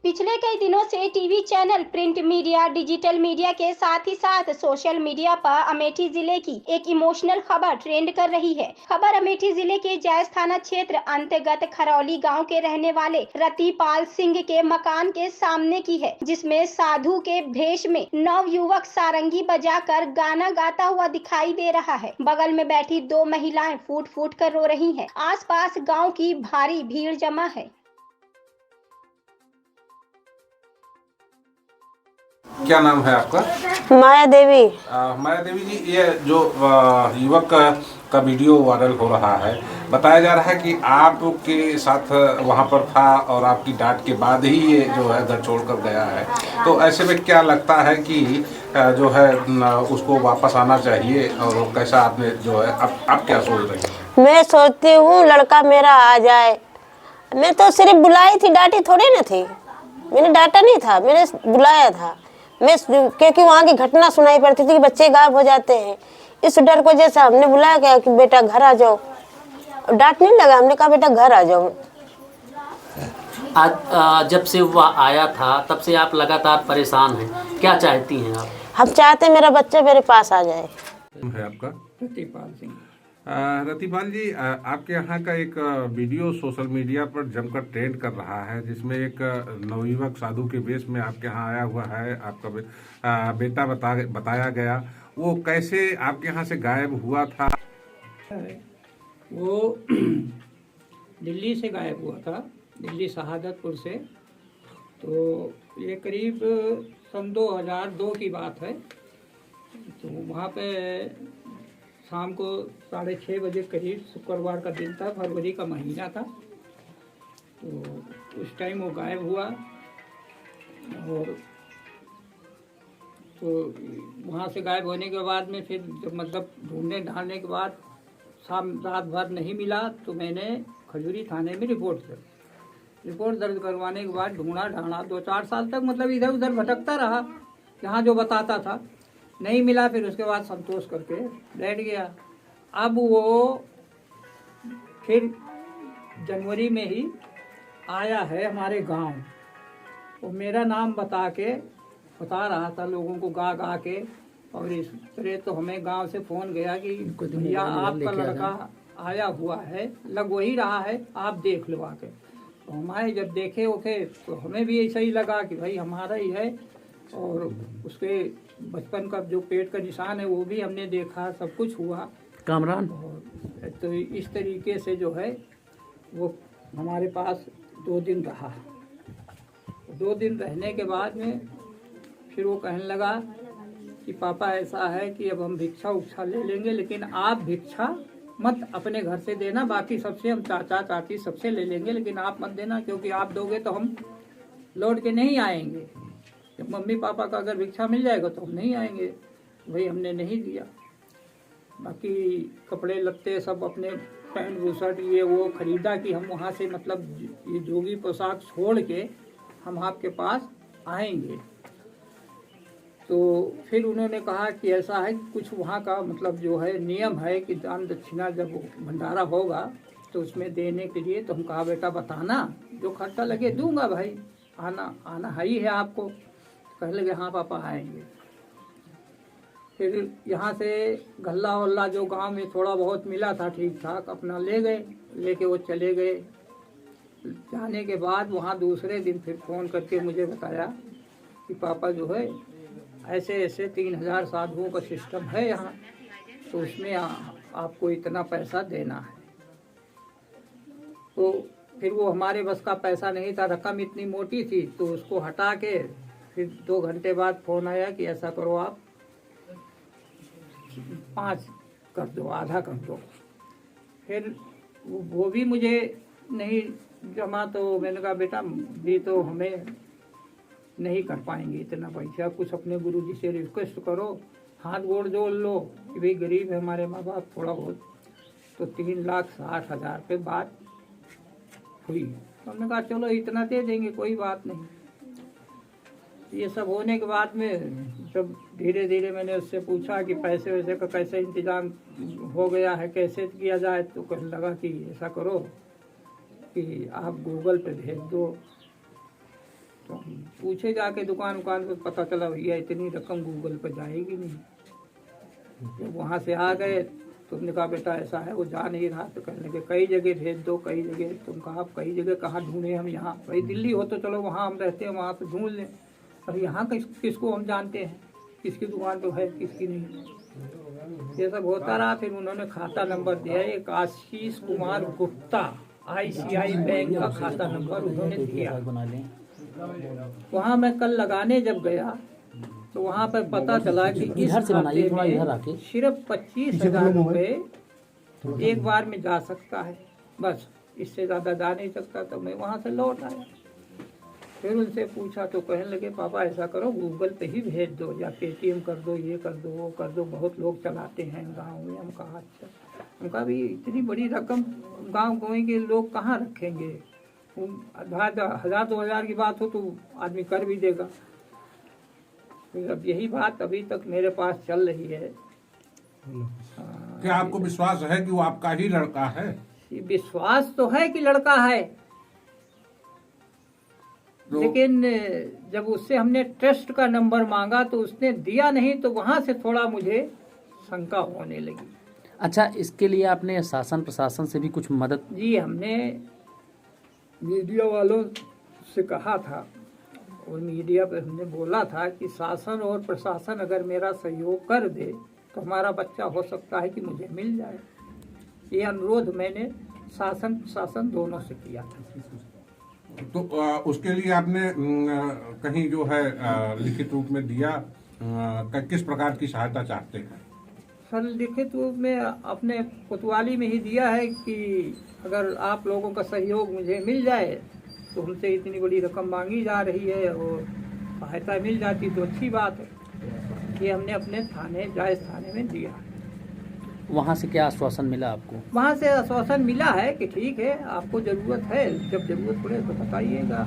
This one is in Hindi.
पिछले कई दिनों से TV channel, print media, digital media के साथ ही साथ सोशल मीडिया पर अमेठी जिले की एक इमोशनल खबर ट्रेंड कर रही है। खबर अमेठी जिले के जायस थाना क्षेत्र अंतर्गत खरौली गांव के रहने वाले रतिपाल सिंह के मकान के सामने की है, जिसमें साधु के भेष में नव युवक सारंगी बजाकर गाना गाता हुआ दिखाई दे रहा है। बगल में बैठी दो महिलाएं फूट फूट कर रो रही हैं। आसपास गांव की भारी भीड़ जमा है। क्या नाम है आपका? माया देवी। माया देवी जी, ये जो युवक का वीडियो वायरल हो रहा है, बताया जा रहा है कि आपके साथ वहां पर था और आपकी डांट के बाद ही ये जो है घर छोड़कर गया है। तो ऐसे में क्या लगता है कि जो है उसको वापस आना चाहिए, और कैसा आपने जो है आप क्या सोच रहे हैं? मैं सोचती हूँ लड़का मेरा आ जाए। मैं तो सिर्फ बुलाई थी, डांटी थोड़ी ना थी। मैंने डांटा नहीं था, मैंने बुलाया था। मैं क्योंकि वहाँ की घटना सुनाई पड़ती थी कि बच्चे गायब हो जाते हैं। इस डर को जैसा हमने बुलाया गया कि बेटा घर आ जाओ। डांट नहीं लगा, हमने कहा बेटा घर आ जाओ। आज जब से वह आया था तब से आप लगातार परेशान हैं, क्या चाहती हैं आप? हम चाहते हैं मेरा बच्चा मेरे पास आ जाए। है आपका? रतिपाल सिंह। रतिपाल जी, आपके यहाँ का एक वीडियो सोशल मीडिया पर जमकर ट्रेंड कर रहा है, जिसमें एक नवयुवक साधु के वेश में आपके यहाँ आया हुआ है। आपका बेटा बताया गया, वो कैसे आपके यहाँ से गायब हुआ था? वो दिल्ली से गायब हुआ था, दिल्ली शहादतपुर से। तो ये करीब सन 2002 की बात है। तो वहाँ पे शाम को 6:30 बजे करीब, शुक्रवार का दिन था, फरवरी का महीना था। तो उस टाइम वो गायब हुआ। और तो वहाँ से गायब होने के बाद में फिर जब मतलब ढूंढने ढालने के बाद शाम रात भर नहीं मिला, तो मैंने खजूरी थाने में रिपोर्ट दर्ज करवाने के बाद ढूंढा ढांढा 2-4 साल तक, मतलब इधर उधर भटकता रहा, जहाँ जो बताता था नहीं मिला। फिर उसके बाद संतोष करके बैठ गया। अब वो फिर जनवरी में ही आया है हमारे गांव। वो मेरा नाम बता रहा था लोगों को गा गा के। और इस तरह तो हमें गांव से फ़ोन गया कि भैया आपका लड़का आया हुआ है, लग वही रहा है, आप देख लो आके। तो हमारे जब देखे ओके तो हमें भी ऐसा ही लगा कि भाई हमारा ही है। और उसके बचपन का जो पेट का निशान है वो भी हमने देखा, सब कुछ हुआ कामरान। और तो इस तरीके से जो है वो हमारे पास 2 दिन रहा। 2 दिन रहने के बाद में फिर वो कहने लगा कि पापा ऐसा है कि अब हम भिक्षा उक्षा ले लेंगे, लेकिन आप भिक्षा मत अपने घर से देना, बाकी सबसे हम चाचा चाची सबसे ले लेंगे, लेकिन आप मत देना, क्योंकि आप दोगे तो हम लौट के नहीं आएंगे। जब मम्मी पापा का अगर भिक्षा मिल जाएगा तो हम नहीं आएंगे। भाई हमने नहीं दिया। बाकी कपड़े लत्ते सब अपने पैंट बुशर्ट ये वो खरीदा कि हम वहाँ से मतलब ये जोगी पोशाक छोड़ के हम आपके पास आएंगे। तो फिर उन्होंने कहा कि ऐसा है कि कुछ वहाँ का मतलब जो है नियम है कि दान दक्षिणा जब भंडारा होगा तो उसमें देने के लिए। तो हम कहा बेटा बताना, जो खर्चा लगे दूंगा भाई, आना है ही है आपको। कहने लगे हाँ पापा आएंगे। फिर यहाँ से गल्ला वल्ला जो गांव में थोड़ा बहुत मिला था ठीक ठाक अपना ले गए, लेके वो चले गए। जाने के बाद वहाँ दूसरे दिन फिर फ़ोन करके मुझे बताया कि पापा जो है ऐसे ऐसे 3000 साधुओं का सिस्टम है यहाँ, तो उसमें आपको इतना पैसा देना है। तो फिर वो हमारे बस का पैसा नहीं था, रकम इतनी मोटी थी, तो उसको हटा के फिर 2 घंटे बाद फ़ोन आया कि ऐसा करो आप 5 कर दो, आधा कर दो। फिर वो भी मुझे नहीं जमा। तो मैंने कहा बेटा भी तो हमें नहीं कर पाएंगे इतना पैसा, कुछ अपने गुरुजी से रिक्वेस्ट करो, हाथ गोड़ जोड़ लो कि भाई गरीब है हमारे माँ बाप, थोड़ा बहुत। तो 3,60,000 रुपये बात हुई। तो हमने कहा चलो इतना दे देंगे, कोई बात नहीं। ये सब होने के बाद में जब धीरे धीरे मैंने उससे पूछा कि पैसे वैसे का कैसे इंतज़ाम हो गया है, कैसे किया जाए, तो कहने लगा कि ऐसा करो कि आप गूगल पे भेज दो। तो हम पूछे जाके दुकान पे, पता चला भैया इतनी रकम गूगल पर जाएगी नहीं। जब वहाँ से आ गए तो हमने कहा बेटा ऐसा है, वो जा नहीं रहा। तो कहने लगे कई जगह भेज दो, कई जगह। तुम कहा कई जगह कहाँ ढूंढे हम, यहाँ भाई दिल्ली हो तो चलो वहाँ हम रहते हैं, वहाँ से ढूंढ लें। अब यहाँ किसको हम जानते हैं, किसकी दुकान पे है किसकी नहीं। ये सब होता रहा। फिर उन्होंने खाता नंबर दिया, एक आशीष कुमार गुप्ता ICI बैंक का खाता नंबर उन्होंने दिया। वहाँ मैं कल लगाने जब गया तो वहाँ पर पता चला कि इस खाते में सिर्फ 25,000 रुपये एक बार में जा सकता है, बस इससे ज़्यादा जा नहीं सकता। तो मैं वहाँ से लौट आया। फिर उनसे पूछा तो कहने लगे पापा ऐसा करो गूगल पे ही भेज दो, या पेटीएम कर दो, ये कर दो वो कर दो, बहुत लोग चलाते हैं गांव में। हम कहा अच्छा। हम कहा भी इतनी बड़ी रकम गांव गाँव के लोग कहाँ रखेंगे, 1,000-2,000 की बात हो तो आदमी कर भी देगा। फिर अब यही बात अभी तक मेरे पास चल रही है। क्या आपको विश्वास है कि वो आपका ही लड़का है? विश्वास तो है कि लड़का है, लेकिन जब उससे हमने ट्रस्ट का नंबर मांगा तो उसने दिया नहीं, तो वहां से थोड़ा मुझे शंका होने लगी। अच्छा, इसके लिए आपने शासन प्रशासन से भी कुछ मदद? जी, हमने मीडिया वालों से कहा था और मीडिया पे हमने बोला था कि शासन और प्रशासन अगर मेरा सहयोग कर दे तो हमारा बच्चा हो सकता है कि मुझे मिल जाए। ये अनुरोध मैंने शासन प्रशासन दोनों से किया था। तो उसके लिए आपने कहीं जो है लिखित रूप में दिया, किस प्रकार की सहायता चाहते हैं? सर, लिखित रूप में अपने कोतवाली में ही दिया है कि अगर आप लोगों का सहयोग मुझे मिल जाए तो हमसे इतनी बड़ी रकम मांगी जा रही है और सहायता मिल जाती तो अच्छी बात है। ये हमने अपने जायज़ थाने में दिया। वहाँ से क्या आश्वासन मिला आपको? वहाँ से आश्वासन मिला है कि ठीक है, आपको ज़रूरत है, जब ज़रूरत पड़े तो बताइएगा।